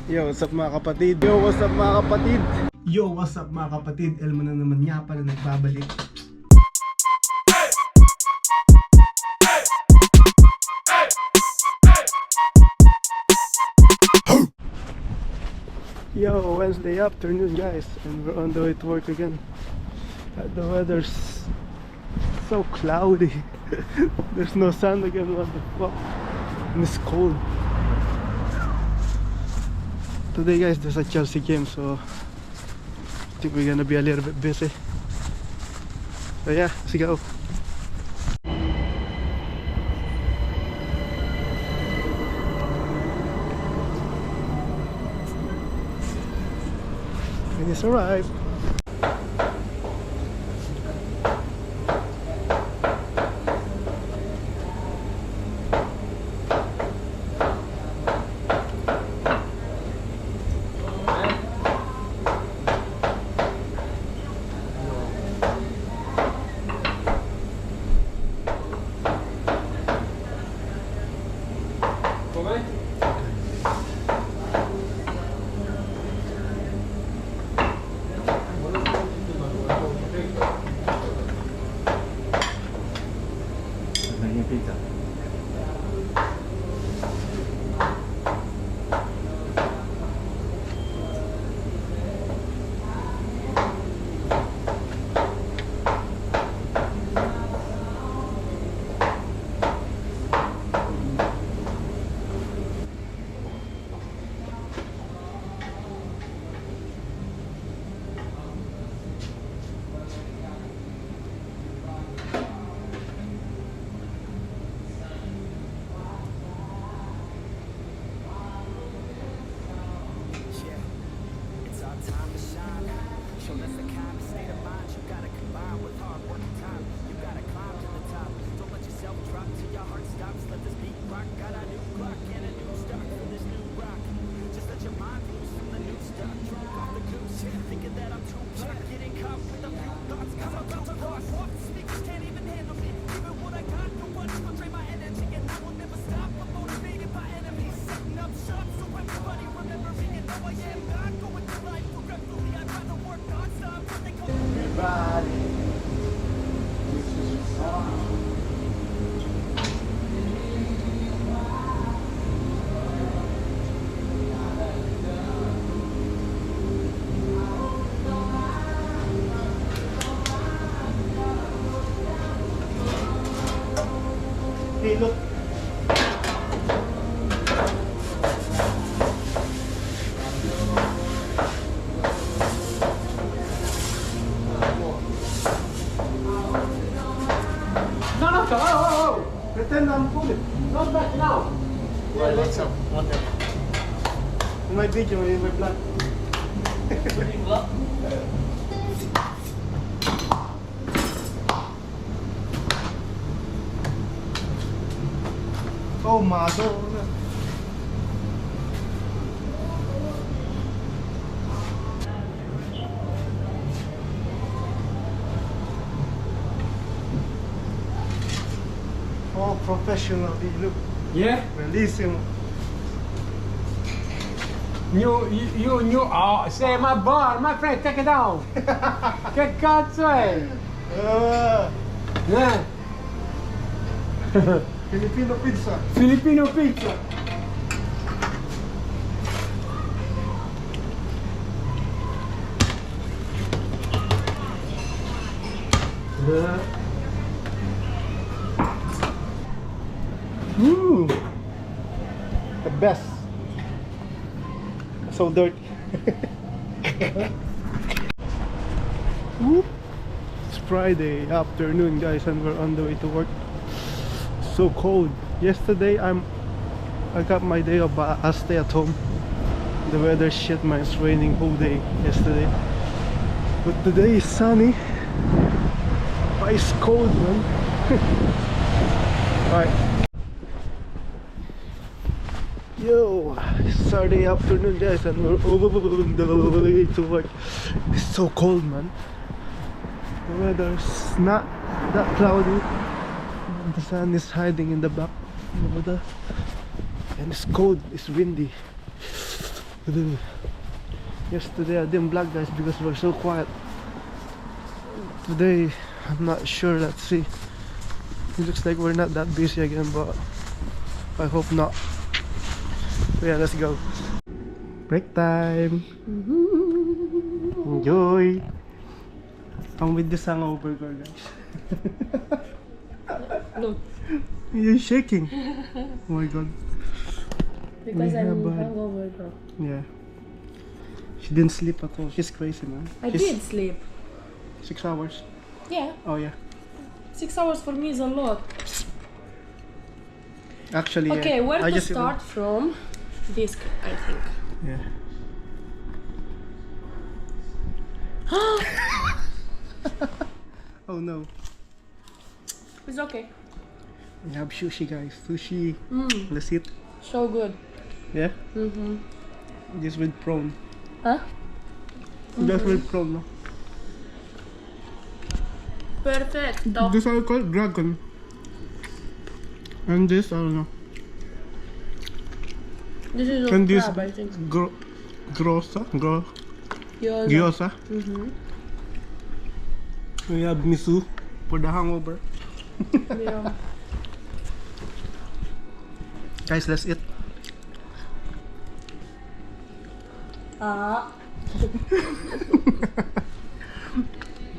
Yo, what's up mga kapatid? Yo, what's up mga kapatid? Yo, what's up mga kapatid? Elmo na naman nga pala nagbabalik. Yo, Wednesday afternoon guys, and we're on the way to work again. The weather's so cloudy. There's no sun again, what the fuck? And it's cold. Today guys, there's a Chelsea game, so I think we're gonna be a little bit busy. So yeah, let's go. And it's arrived. Pizza. Hey, look. No, oh. Pretend I'm pulling. Not back now. Yeah, what's up? One day. In my video, in my vlog. Vlog? Oh, Madonna. Oh, professional, look. Yeah? Bellissimo. You, say my bar, my friend, take it down. Che cazzo è? Filipino pizza. Filipino pizza. The best. So dirty. It's Friday afternoon guys, and we're on the way to work. So cold. Yesterday I got my day off, but I stay at home. The weather shit, man, it's raining whole day yesterday. But today is sunny. But it's cold, man. Alright. Yo, it's Saturday afternoon guys, and we're on the way to work. It's so cold, man. The weather's not that cloudy. The sun is hiding in the back over there. And it's cold, it's windy. Yesterday I didn't vlog, guys, because we're so quiet. Today I'm not sure. Let's see. It looks like we're not that busy again, but I hope not. So yeah, let's go. Break time. Enjoy. I'm with this hangover girl, guys. Look. You're shaking. Oh my god. Because We I'm have, hungover, bro. Yeah. She didn't sleep at all. She's crazy, man. I did sleep. 6 hours. Yeah. Oh yeah. 6 hours for me is a lot. Actually, Okay, yeah. where I to just start from? This, I think. Yeah. Oh no. It's okay. We have sushi, guys. Sushi. Let's eat. So good. Yeah. Mm-hmm. This with prawn. Huh? Just with prawn, no? Perfect. This I call dragon. And this, I don't know. This is And a this crab, I think. gyoza. Gyoza. Gyoza. Mm-hmm. We have miso for the hangover. Yeah. Guys, let's eat.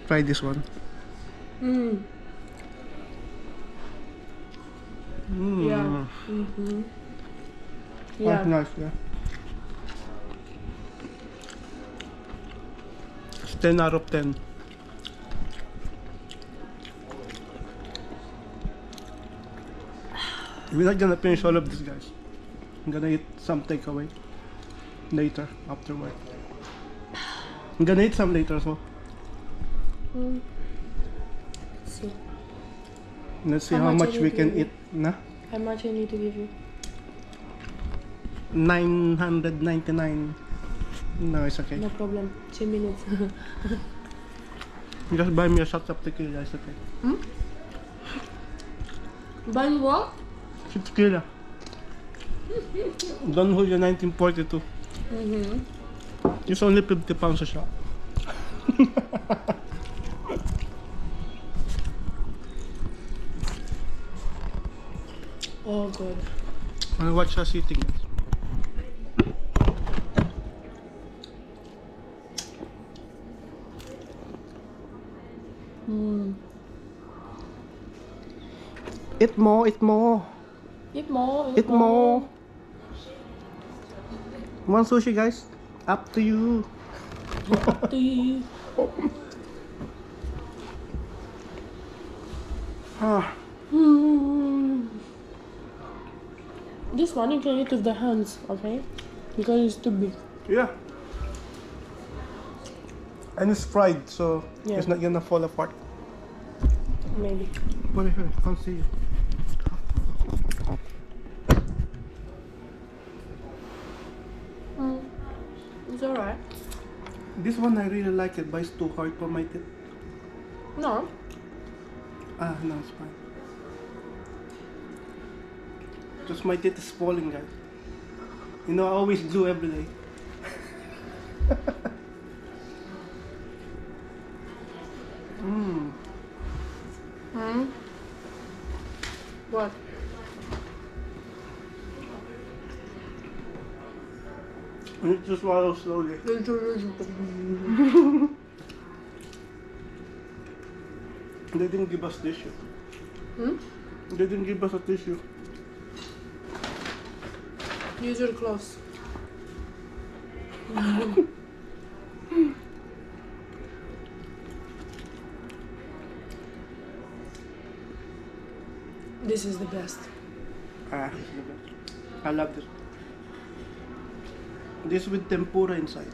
Try this one. Mm. Mm. Yeah. Mm-hmm. That's Yeah. nice, yeah. It's 10 out of 10. We're not gonna finish all of this, guys. I'm gonna eat some takeaway later, after work. I'm gonna eat some later as well. Mm. See. Let's see How how much much I we need to can eat? eat. Nah? How much I need to give you? 999. No, it's okay. No problem. 2 minutes. Just buy me a shot of tequila, it's okay. Buying what? Tequila. Don Julio 1942. Mm-hmm. It's only 50 pounds a shot. Oh, good. I'll watch us eating. Eat more, eat more. Eat more. Eat more. Want sushi, guys? Up to you. Up to you. Ah, This one you can eat with the hands, okay? Because it's too big. yeah. And it's fried, so Yeah. it's not gonna fall apart. Maybe. What here? Can't see you. It's alright. This one I really like it, but it's too hard for my teeth. No. Ah, no, it's fine. Just my teeth is falling, guys. You know, I always glue every day. What? I need to swallow slowly. They didn't give us tissue. They didn't give us a tissue. Use your clothes. This is the best. Ah, I love this. This with tempura inside.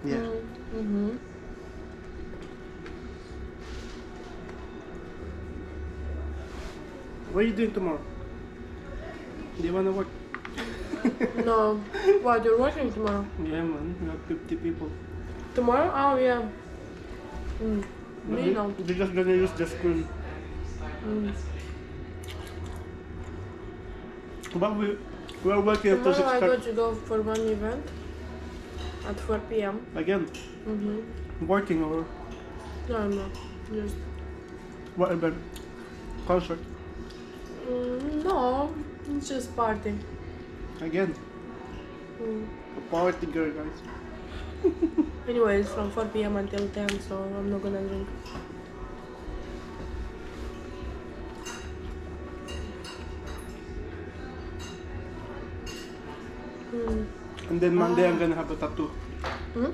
Yeah. Mm-hmm. What are you doing tomorrow? Do you wanna work? No. What, you're working tomorrow? Yeah, man. We have 50 people. Tomorrow? Oh, yeah. Me, no. They're just gonna use the screen. But we are working until Tomorrow I 6:30. got to go for one event. at 4 p.m. Again, Mm-hmm. working or No, just whatever. Concert. no, it's just party. Again. Mm. A party girl, guys. Anyway, it's from 4 p.m. until 10, so I'm not gonna drink. And then Monday I'm gonna have a tattoo. Hmm?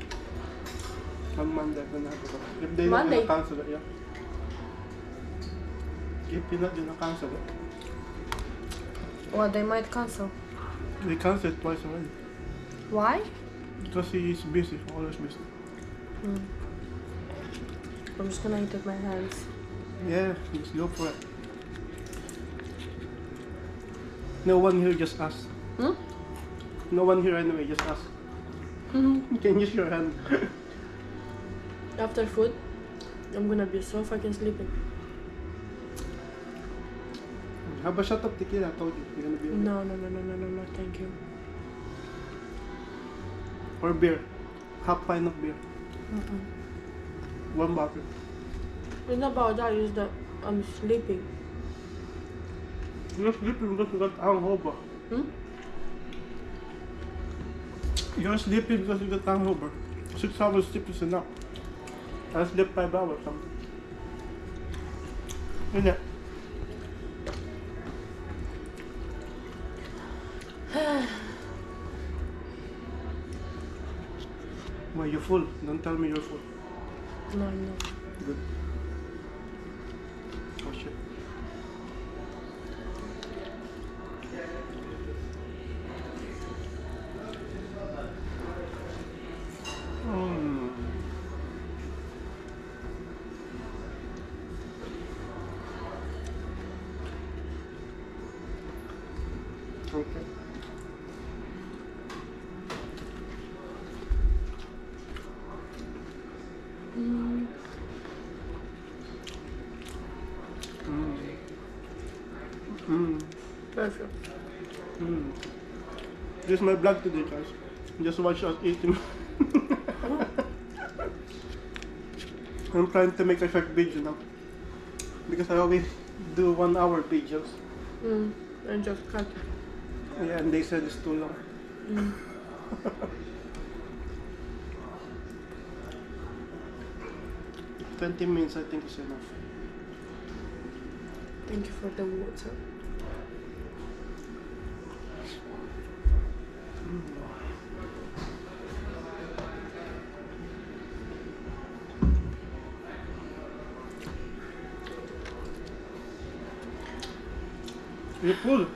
On Monday I'm gonna have a tattoo. If they're not Monday? gonna cancel it, yeah. If you're not gonna cancel it. Well, they might cancel. They canceled it twice already. Why? Because he is busy, always busy. I'm just gonna eat with my hands. Yeah, just go for it. No one here, just ask. Hmm? No one here anyway, just ask. You can use your hand. After food, I'm gonna be so fucking sleepy. How about shut up tequila? I told you, you're gonna be okay. No, thank you. Or beer. Half pint of beer. One bottle. It's not about that, it's that I'm sleeping. You're sleeping because you got hangover. Hmm? You're sleeping because you got hangover. 6 hours sleep is enough. I slept 5 hours something. Isn't it? Why you full? Don't tell me you're full. No, I'm not. Good. Oh shit. Okay. Perfect. This is my vlog today, guys. Just watch us eating. I'm trying to make a short video now. Because I always do 1 hour videos. And just cut. Yeah, and they said it's too long. 20 minutes I think is enough. Thank you for the water. You're full.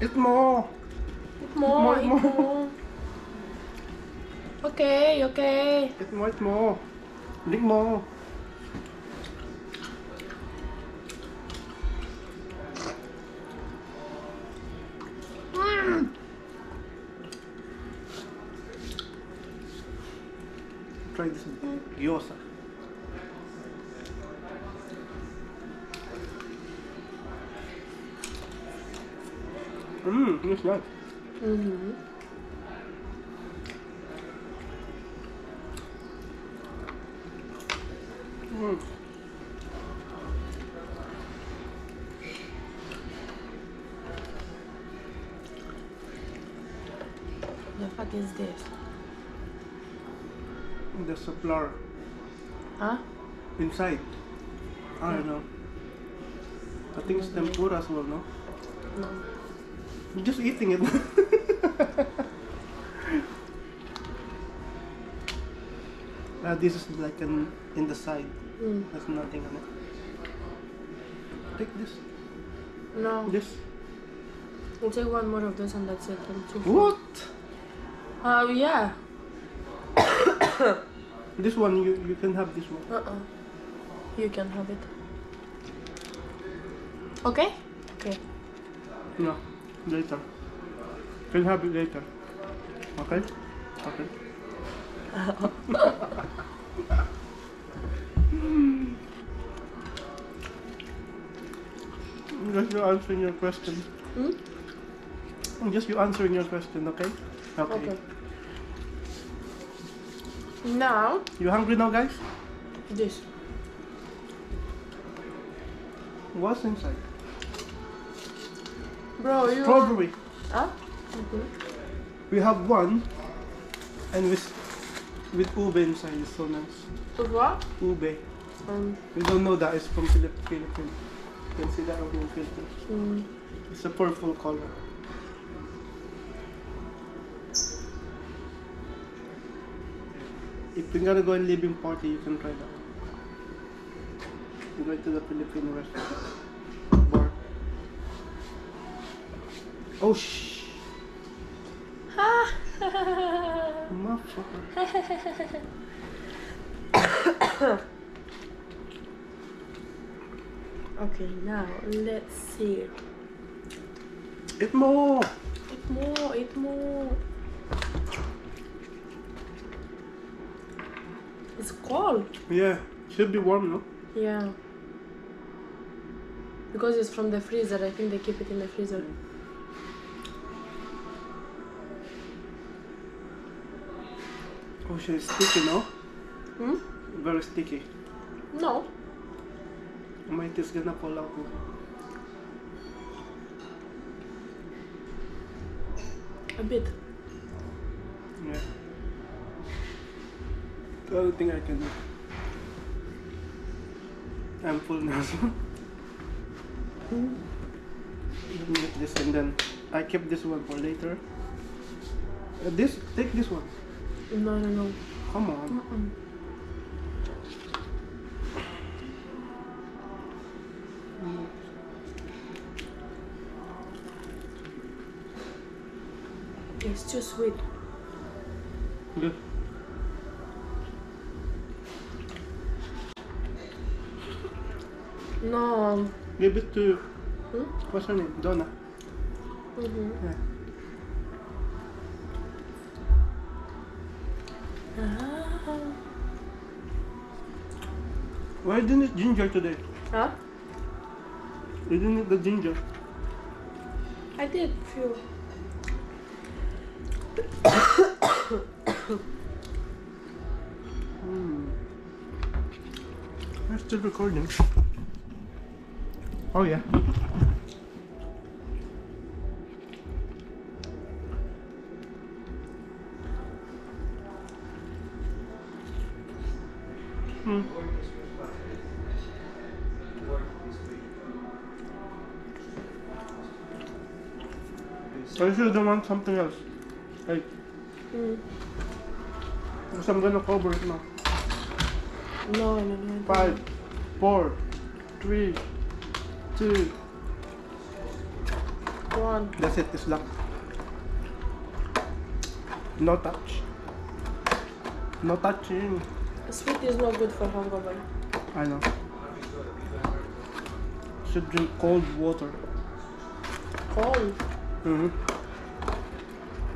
Eat more. Eat more, eat more. Okay. Eat more, eat more. Drink more. Try this gyoza. It's nice. The fuck is this? There's a flour Huh? inside. I don't know. I think it's tempura as well, no? No. I'm just eating it. This is like in the side. There's nothing on it. Take this. No. This. We'll take one more of this and that's it. I'm too full. What? Yeah. This one, you can have this one. You can have it. Okay? Okay. No, later. Can have it later. Okay? Okay. Just you answering your question. Just you answering your question, okay? Okay. Now, You hungry now, guys? this. What's inside? Bro, you. Strawberry. Huh? We have one, and with ube inside. It's so nice. With what? Ube. We don't know that it's from Philippines. You can see that on the filter. It's a purple color. If you're gonna go and living party, you can try that. You go to the Philippine restaurant bar. Oh shh! Motherfucker. Okay, now let's see. Eat more! Eat more, eat more. It's cold. Yeah, should be warm, no? Yeah. Because it's from the freezer, I think they keep it in the freezer. Oh shit, it's sticky, no? Hmm? Very sticky. No. My teeth's gonna fall out. A bit. Yeah. The other thing I can do. I'm full now, so. Let me get this and then I keep this one for later. Take this one. No, no, no. Come on. It's too sweet. Good. No. Give it to what's her name? Donna. Yeah. Why didn't eat ginger today? Huh? You didn't eat the ginger. I did few. I'm still recording. Oh yeah. I should want something else. Like, because I'm gonna cover it now. No, no, no. 5, 4, 3, 2. 1. That's it. It's locked. No touch. No touching. Sweet is not good for hangover. I know. Should drink cold water. Cold.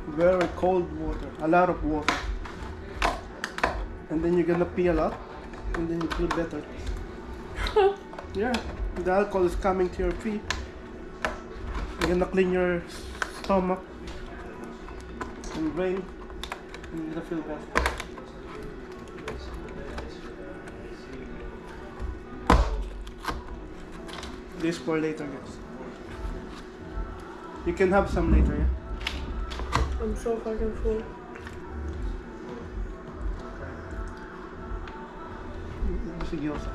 Very cold water. A lot of water. And then you're gonna pee a lot. And then you feel better. Yeah. The alcohol is coming to your pee. You're gonna clean your stomach and brain. And you're gonna feel better. This for later, guys. You can have some later, yeah? I'm so fucking full. Seryoso.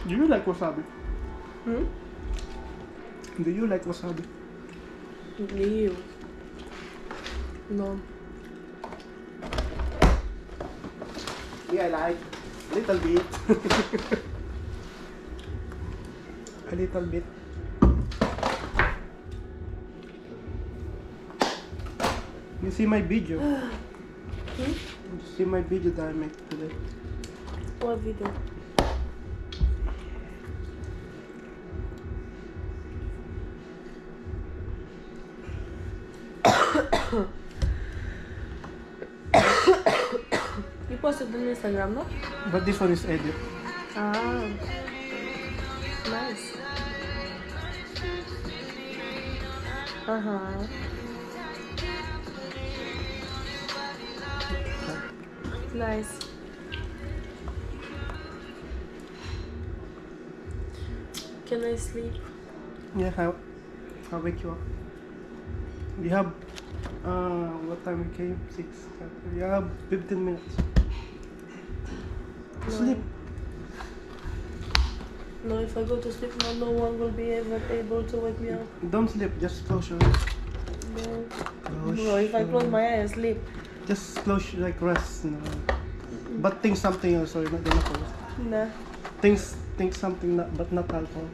Do you like wasabi? Do you like wasabi? Ew. No. Yeah, I like a little bit. A little bit. You see my video? You see my video that I made today? What video? posted on Instagram, no? But this one is edit. Ah. Nice. Uh-huh. Nice. Can I sleep? Yeah, I'll wake you up. We have, what time we came? 6. We have 15 minutes. No. Sleep. No, if I go to sleep now, no one will be able to wake me up. Don't sleep, just close your eyes. No. Close No, if I close my eyes, sleep. Just close, like rest. No. But think something else, sorry, not enough. Nah. Think something, but not alcohol.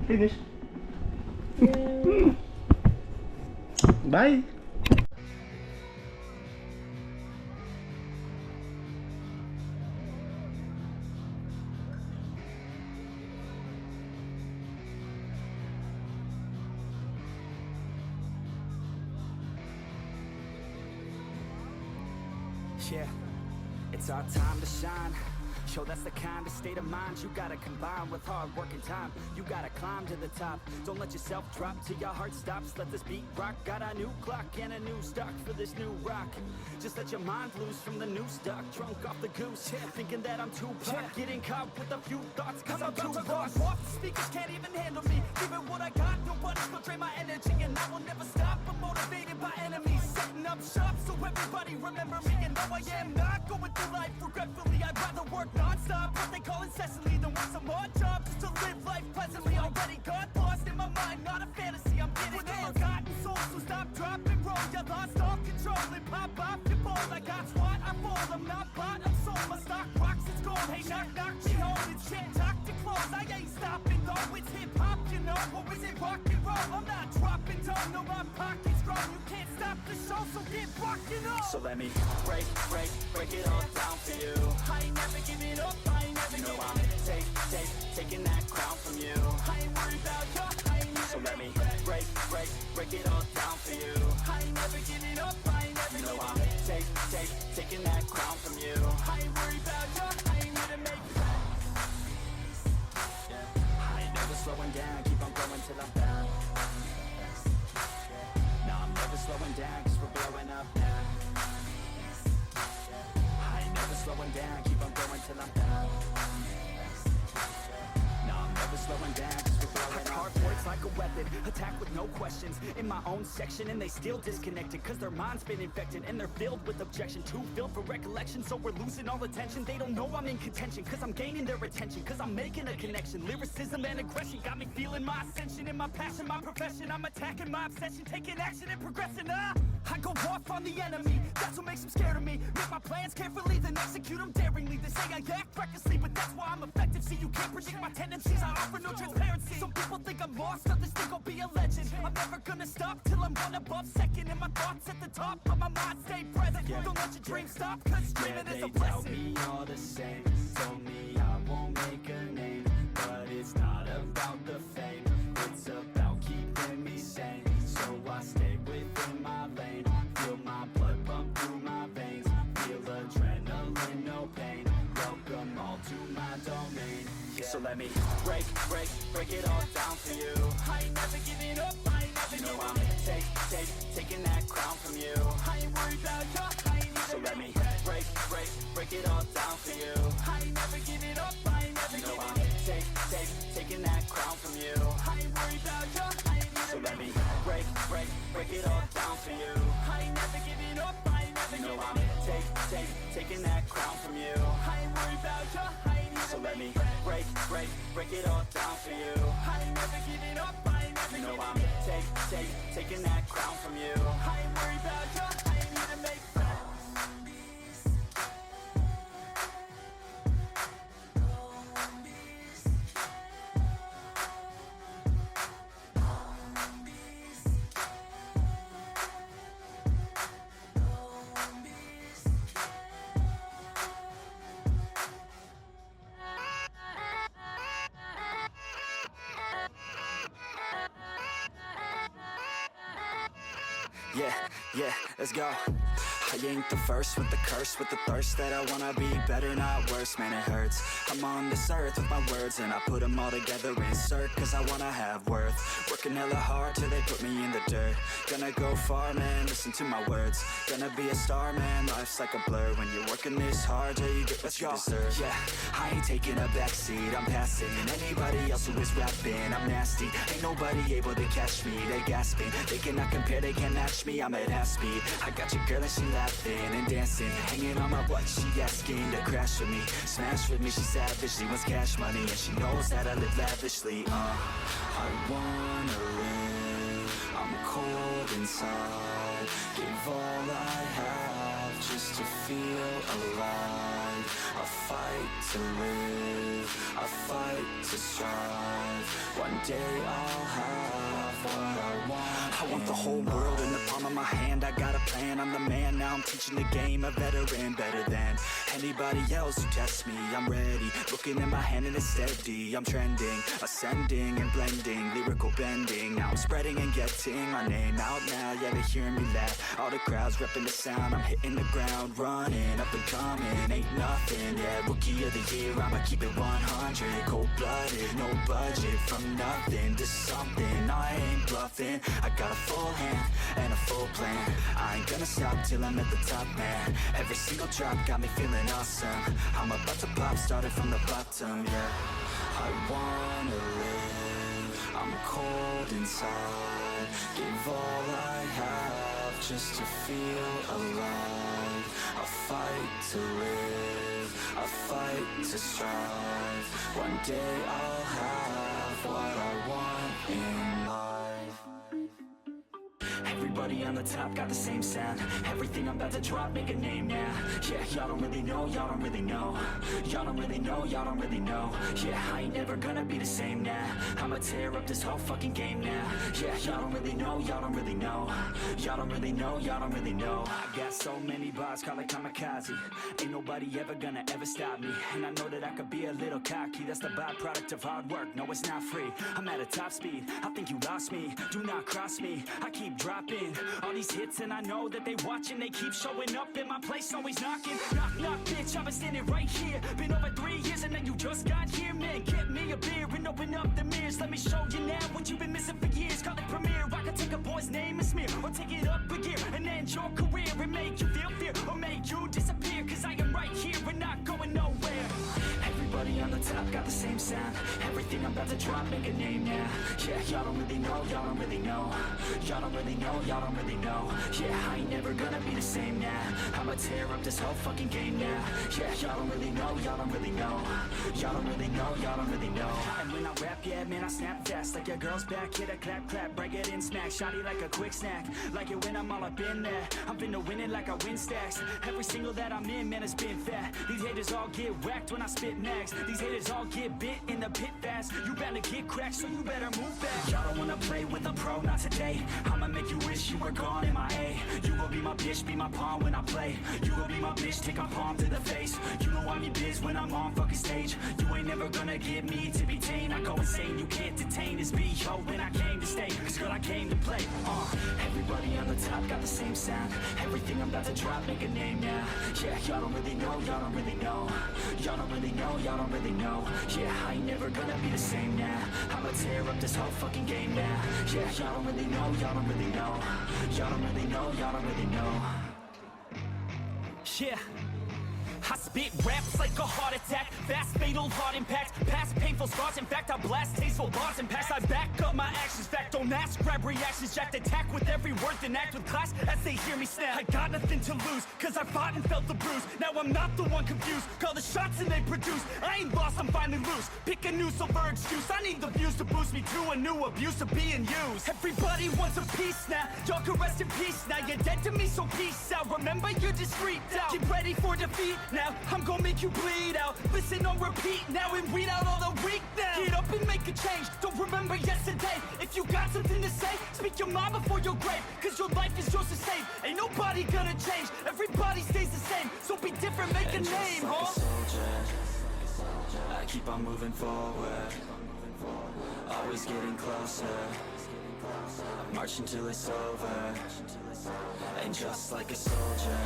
Finish. Yeah. Bye. Yeah, it's our time to shine. Yo, that's the kind of state of mind you gotta combine with hard work and time. You gotta climb to the top. Don't let yourself drop till your heart stops. Let this beat rock. Got a new clock and a new stock for this new rock. Just let your mind loose from the new stock. Drunk off the goose, thinking that I'm too pop. Getting caught with a few thoughts cause I'm too lost. Off the speakers can't even handle me. Giving what I got, nobody's gonna drain my energy. And I will never stop, I'm motivated by enemies. Setting up shop so everybody remember me. And though I am not going through life regretfully, I'd rather work non-stop, what they call incessantly, than work some odd job just to live life pleasantly. Already got lost in my mind, not a fantasy, I'm getting it. Forgotten souls, so stop, drop, and roll. You lost all control and pop off your ball. I got squat, I fall, I'm not bought, I'm sold. My stock rocks, it's gold. Hey, knock, knock, me home. It's shit, talk to close. I ain't stopping though, it's hip-hop, you know. Or is it rock and roll? I'm not dropping down, no, my pocket's grown. You can't stop the show, so get rockin' up. So let me break it all down for you. I ain't never giving up, I ain't never giving up. Taking that crown from you. I ain't worried about you, I ain't never. So let me break it all down for you. I ain't never giving up, I ain't never giving up. Taking that crown from you. I ain't worried about you, I ain't here to make friends. I ain't never slowing down, keep on going till I'm down. No, I'm never slowing down, cause we're blowing up now. I ain't never slowing down, keep on going till I'm down. No, I'm never slowing down, cause we're blowing up. Hard words like a weapon, attack with no questions. In my own section and they still disconnected, cause their mind's been infected and they're filled with objection. Too filled for recollection, so we're losing all attention. They don't know I'm in contention, cause I'm gaining their attention, cause I'm making a connection. Lyricism and aggression got me feeling my ascension. In my passion, my profession, I'm attacking my obsession, taking action and progressing. I go off on the enemy, that's what makes them scared of me. Make my plans carefully, then execute them daringly. They say I act recklessly, but that's why I'm effective. See, you can't predict my tendencies, I offer no transparency. Some people think I'm lost, others think I'll be a legend. I'm never gonna stop till I'm one above second. And my thoughts at the top, but my mind stay present. Don't let your dreams stop, cause dreaming is a blessing. They tell me all the same, told me I won't make a name. But it's not about the fame, it's about keeping me sane. So I stay within my lane, feel my blood pump through my veins. Feel adrenaline, no pain, welcome all to my domain. So let me break it all down for you. I ain't never giving up, I ain't never giving up. I'm taking that crown from you. I ain't worried about you, I ain't even. So let me break it all down for you. I ain't never giving up, I ain't never giving up. I'm taking that crown from you. I ain't worried about you, I ain't even. So let me break it all down for you. I ain't never giving up, I ain't never giving up. I'm taking that crown from you. I ain't worried about you, I ain't even. So let me break it all down for you. I ain't never giving up, I ain't never giving up. I'm taking that crown from you. I ain't worried about you, I ain't here to make friends. yeah, let's go. I ain't the first with the curse, with the thirst that I wanna be better, not worse, man it hurts. I'm on this earth with my words and I put them all together, insert, cause I wanna have worth. Working hella hard till they put me in the dirt. Gonna go far, man, listen to my words. Gonna be a star, man, life's like a blur. When you're working this hard till you get what you deserve. Yeah, I ain't taking a backseat, I'm passing anybody else who is rapping. I'm nasty, ain't nobody able to catch me. They gasping, they cannot compare, they can't match me. I'm at half speed, I got your girl and she laughing and dancing, hanging on my butt, she asking to crash with me, smash with me, she savage, she wants cash money, and she knows that I live lavishly. I wanna live, I'm cold inside, give all I have just to feel alive. I fight to live, I fight to strive, one day I'll have what I want. I want the whole world in the palm of my hand, I got a plan, I'm the man, now I'm teaching the game, a veteran, better than anybody else who tests me. I'm ready, looking at my hand and it's steady. I'm trending, ascending and blending, lyrical bending. Now I'm spreading and getting my name out now. Yeah, they hearing me laugh, all the crowds repping the sound. I'm hitting the ground, running, up and coming, ain't nothing. Yeah, rookie of the year, I'ma keep it 100. Cold-blooded, no budget, from nothing to something. I ain't bluffing, I got a full hand and a full plan. I ain't gonna stop till I'm at the top, man. Every single drop got me feeling awesome. I'm about to pop, started from the bottom, yeah. I wanna live, I'm cold inside, give all I have just to feel alive. I fight to live, I fight to strive, one day I'll have what I want in life. Everybody on the top got the same sound. Everything I'm about to drop, make a name now. Yeah, y'all don't really know, y'all don't really know. Y'all don't really know, y'all don't really know. Yeah, I ain't never gonna be the same now. I'ma tear up this whole fucking game now. Yeah, y'all don't really know, y'all don't really know. Y'all don't really know, y'all don't really know. I got so many bars, call it kamikaze. Ain't nobody ever gonna ever stop me. And I know that I could be a little cocky. That's the byproduct of hard work, no it's not free. I'm at a top speed, I think you lost me. Do not cross me, I keep dropping all these hits and I know that they watching. They keep showing up in my place, always knocking. Knock, knock, bitch, I've been standing right here. Been over 3 years and then you just got here. Man, get me a beer and open up the mirrors. Let me show you now what you've been missing for years. Call it premiere, I could take a boy's name and smear, or take it up a gear and end your career and make you feel fear, or make you disappear. Cause I am right here and not going nowhere. Everybody on the top got the same sound. Everything I'm about to drop, make a name now. Yeah, y'all don't really know, y'all don't really know. Y'all don't really know, y'all don't really know. Yeah, I ain't never gonna be the same now. I'ma tear up this whole fucking game now. Yeah, y'all don't really know, y'all don't really know. Y'all don't really know, y'all don't really know. And when I rap, yeah, man, I snap fast. Like your girl's back, hit a clap, clap, break it in, smack. Shotty like a quick snack, like it when I'm all up in there. I'm finna win it like I win stacks. Every single that I'm in, man, it's been fat. These haters all get whacked when I spit nags. These haters all get bit in the pit fast. You better get cracked, so you better move back. Y'all don't wanna play with a pro, not today. I'ma make you wish you were gone in my A. You gon' be my bitch, be my pawn when I play. You gon' be my bitch, take my palm to the face. You know I'm in biz when I'm on fucking stage. You ain't never gonna get me to be tame. I go insane, you can't detain this B.O. when I came to stay. Cause girl, I came to play. Everybody on the top got the same sound. Everything I'm about to drop, make a name now. Yeah, y'all don't really know, y'all don't really know. Y'all don't really know, y'all don't really know. Yeah, I ain't never gonna be the same now. I'ma tear up this whole fucking game now. Yeah, y'all don't really know, y'all don't really know. Y'all don't really know, y'all don't really know. Yeah, I spit raps like a heart attack. Fast, fatal, hard impact. Past painful scars, in fact I blast tasteful bars and past. I back up my actions, fact don't ask, grab reactions. Jacked attack with every word, then act with class as they hear me snap. I got nothing to lose, cause I fought and felt the bruise. Now I'm not the one confused, call the shots and they produce. I ain't lost, I'm finally loose. Pick a new silver excuse, I need the views to boost me to a new abuse of being used. Everybody wants a piece now, y'all can rest in peace now. You're dead to me, so peace out. Remember you're just freaked out. Get ready for defeat now, I'm gonna make you bleed out. Listen on repeat now and weed out all the weak now. Get up and make a change, don't remember yesterday. If you got something to say, speak your mind before your grave. Cause your life is yours to save, ain't nobody gonna change. Everybody stays the same, so be different, make and a name, like huh? A soldier, I keep on moving forward, always getting closer. I march until it's over. And just like a soldier,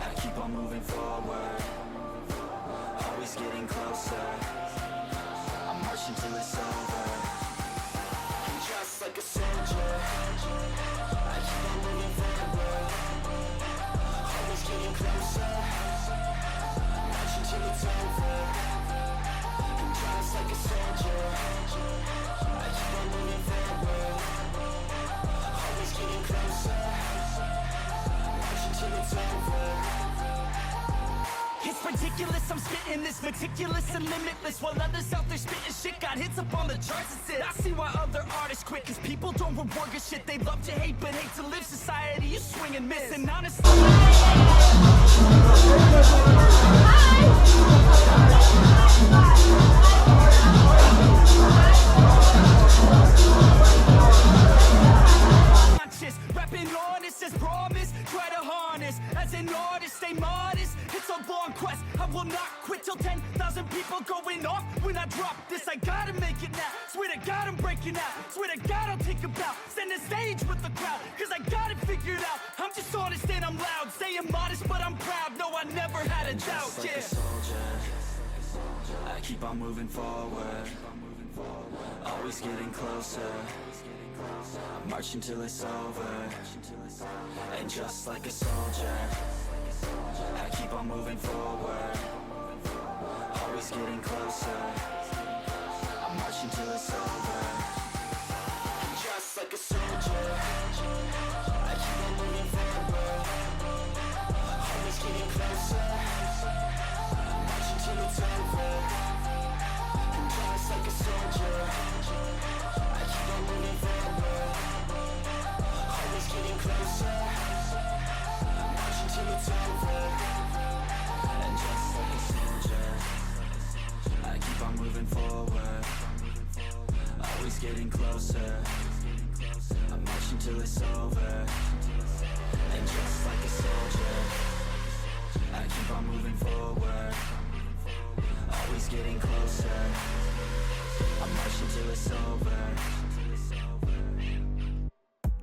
I keep on moving forward, always getting closer. I march until it's over. And just like a soldier, I keep on moving forward, always getting closer. March until it's over. And just like a soldier, I keep on moving forward, always getting closer. March until it's over. It's ridiculous, I'm spitting this meticulous and limitless, while others out there spitting shit got hits up on the charts. That's it. I see why other artists quit, cause people don't reward good shit. They love to hate but hate to live. Society is swing and miss, and honestly conscious, rapping honest as promise. Try to harness, as an artist, stay modest. It's a long quest, I will not quit till 10,000 people going off when I drop this. I gotta make it now, swear to God I'm breaking out. Swear to God I'll take a bow, stand the stage with the crowd, cause I got it figured out. I'm just honest and I'm loud, saying modest but I'm proud. No, I never had a doubt, just like a soldier, I keep on moving forward, always getting closer. I march until it's over. And just like a soldier, I keep on moving forward, always getting closer. I march until it's over. And just like a soldier, I keep on moving forward, always getting closer. I march until it's over. And just like a soldier, I keep on moving forward, always getting closer. I march until it's over. And just like a soldier, I keep on moving forward, always getting closer. I march until it's over. And just like a soldier, I keep on moving forward, always getting closer. I march until it's over.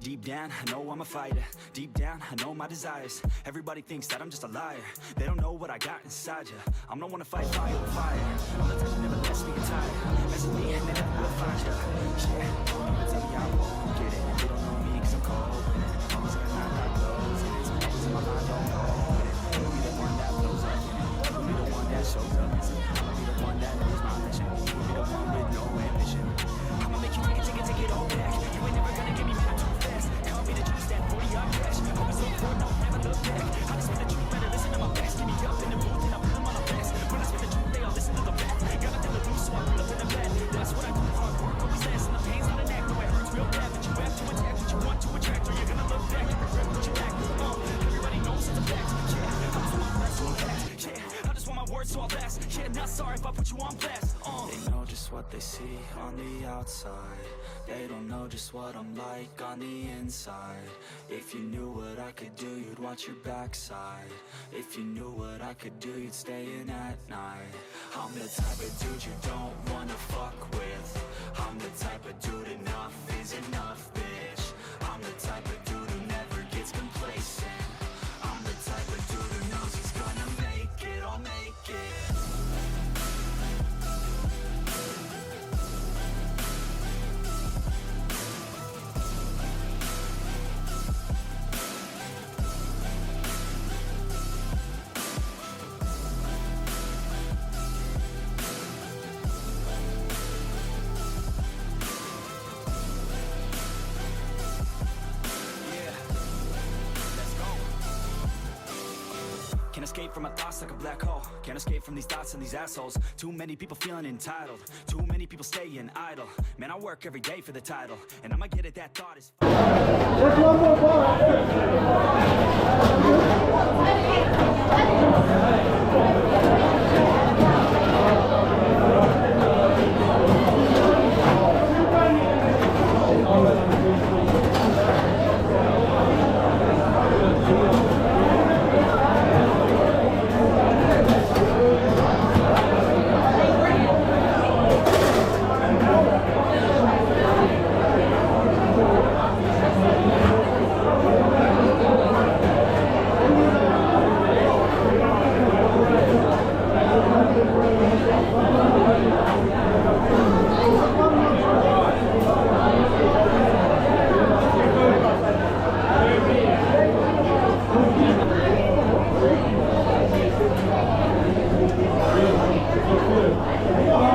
Deep down, I know I'm a fighter. Deep down, I know my desires. Everybody thinks that I'm just a liar. They don't know what I got inside ya. I'm the one to fight fire with fire. I'm the type that never lets me get tired. Mess with me and they never will find ya. Yeah, don't even tell me I won't get it. They don't know me cause I'm cold with it. Always in the night, I close it. It's always in my mind, don't know with it. You'll be the one that blows up in it. You'll be the one that shows up. I'll be the one that knows my mission. You'll be the one with no ambition. I'ma make you take it all back. You ain't never gonna get me mad too fast. Call me the juice, that 40 on cash. Always look forward, no, never look back. I just want the truth, better listen to my best. Give me up in the booth and I put them on the best. When I spit the truth, they all listen to the back. Got nothing to lose, so I pull up in the bed. That's what I do, hard work, always last. And the pain's not an act, though it hurts real bad. But you have to attack what you want to attract, or you're gonna look back and regret what you lack. Everybody knows it's a fact. Yeah, I just want my words so fast. Yeah, I just want my words so I'll last. Yeah, not sorry if I put you on blast. They know just what they see on the outside. They don't know just what I'm like on the inside. If you knew what I could do, you'd watch your backside. If you knew what I could do, you'd stay in at night. I'm the type of dude you don't wanna fuck with. I'm the type of dude enough is enough, bitch. I'm the type of dude who never gets complacent. I'm the type of dude who knows he's gonna make it, I'll make it. Can't escape from my thoughts like a black hole. Can't escape from these thoughts and these assholes. Too many people feeling entitled. Too many people staying idle. Man, I work every day for the title, and I'ma get it, that thought is There's one more Yeah,